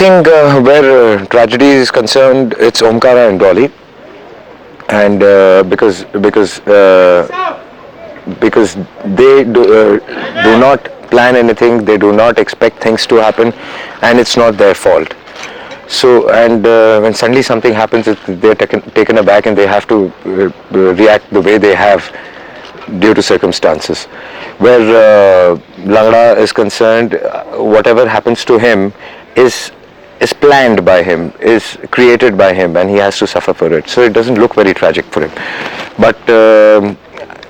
I think where tragedy is concerned, it's Omkara and Dolly, and because they do not plan anything, they do not expect things to happen, and it's not their fault. So, and when suddenly something happens, they're taken aback and they have to react the way they have due to circumstances. Where Langda is concerned, whatever happens to him is planned by him, is created by him, and he has to suffer for it. So it doesn't look very tragic for him. But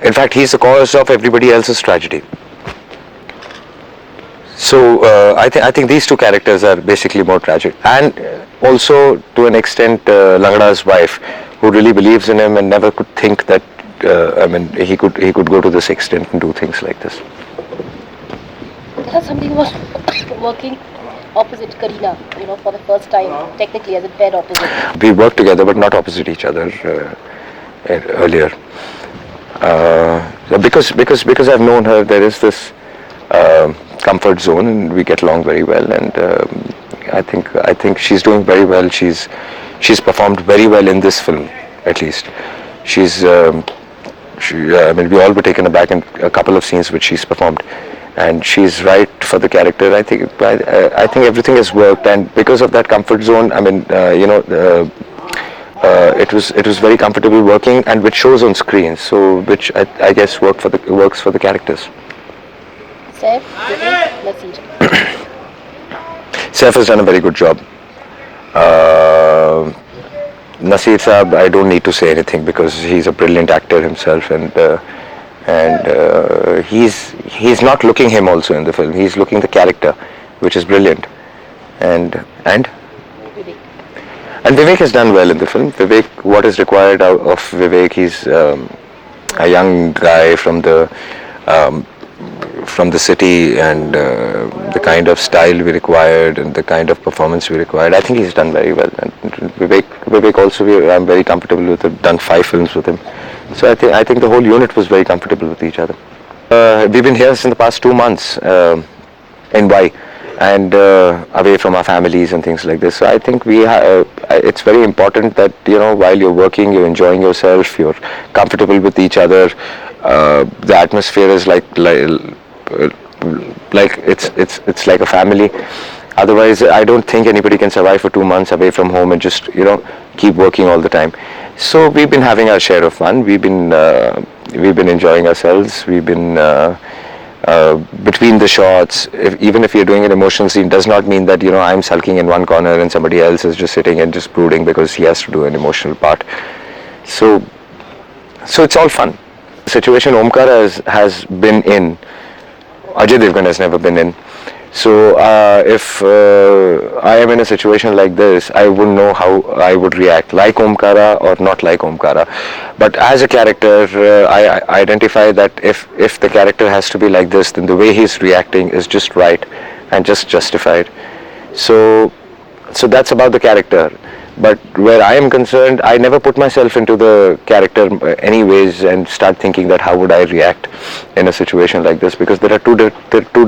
in fact, he's the cause of everybody else's tragedy. So I think these two characters are basically more tragic, and also to an extent Langada's wife, who really believes in him and never could think that he could go to this extent and do things like this. That's something about working opposite Kareena, for the first time, technically as a pair opposite. We worked together, but not opposite each other earlier. Because I've known her, there is this comfort zone, and we get along very well. And I think she's doing very well. She's performed very well in this film, at least. We all were taken aback in a couple of scenes which she's performed, and she's right for the character. I think everything has worked, and because of that comfort zone, it was very comfortable working, and which shows on screen. So which I guess works for the characters. Saif, Nasir. Saif has done a very good job. Nasir Saab, I don't need to say anything because he's a brilliant actor himself, and he's not looking him also in the film. He's looking the character, which is brilliant. And Vivek has done well in the film. Vivek, what is required of Vivek? He's a young guy from the city, and the kind of style we required and the kind of performance we required. I think he's done very well. And Vivek also, I'm very comfortable with him. Done 5 films with him, so I think the whole unit was very comfortable with each other. We've been here in the past 2 months in Y, and away from our families and things like this. So I think it's very important that while you're working, you're enjoying yourself, you're comfortable with each other. The atmosphere is like it's like a family. Otherwise, I don't think anybody can survive for 2 months away from home and just keep working all the time. So we've been having our share of fun. We've been enjoying ourselves. We've been between the shots. Even if you're doing an emotional scene, does not mean that I'm sulking in one corner and somebody else is just sitting and just brooding because he has to do an emotional part. So it's all fun. The situation Omkara has been in, Ajay Devgan has never been in. So if I am in a situation like this, I wouldn't know how I would react, like Omkara or not like Omkara. But as a character, I identify that if the character has to be like this, then the way he's reacting is just right and just justified. So that's about the character. But where I am concerned, I never put myself into the character anyways and start thinking that how would I react in a situation like this, because there are two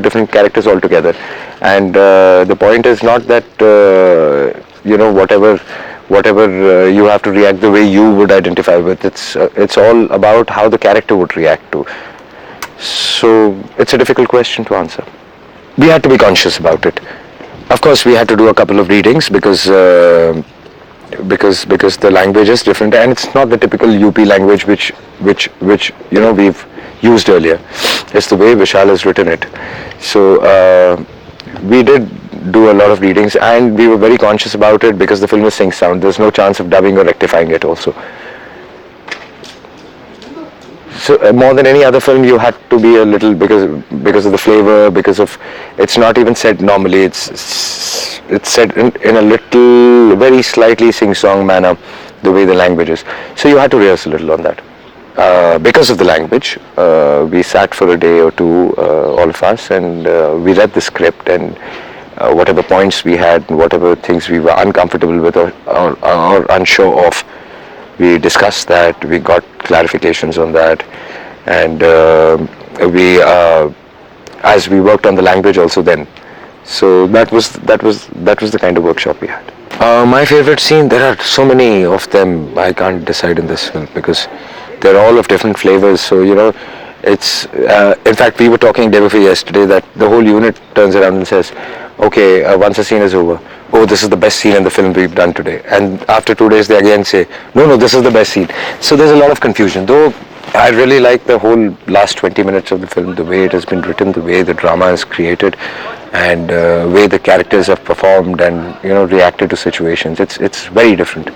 different characters altogether. And the point is not that whatever you have to react the way you would identify with. It's all about how the character would react to. So it's a difficult question to answer. We had to be conscious about it. Of course, we had to do a couple of readings because the language is different, and it's not the typical UP language which we've used earlier. It's the way Vishal has written it. So we did do a lot of readings, and we were very conscious about it because the film is sync sound. There's no chance of dubbing or rectifying it also. So more than any other film, you had to be a little, because of the flavor, because of it's not even said normally. It's said in a little, very slightly sing-song manner, the way the language is. So you had to rehearse a little on that. Because of the language, we sat for a day or two, all of us, and we read the script, and whatever points we had, whatever things we were uncomfortable with or unsure of, we discussed that, we got clarifications on that, and as we worked on the language also then, So that was the kind of workshop we had. My favorite scene, there are so many of them. I can't decide in this film because they're all of different flavors. So it's. In fact, we were talking day before yesterday that the whole unit turns around and says, "Okay, once a scene is over, oh, this is the best scene in the film we've done today." And after 2 days, they again say, "No, no, this is the best scene." So there's a lot of confusion. Though I really like the whole last 20 minutes of the film, the way it has been written, the way the drama is created, and way the characters have performed and reacted to situations. It's very different.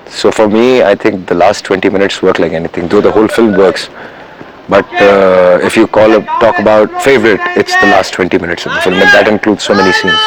So for me, I think the last 20 minutes work like anything. Though the whole film works, but if you talk about favorite, it's the last 20 minutes of the film, and that includes so many scenes.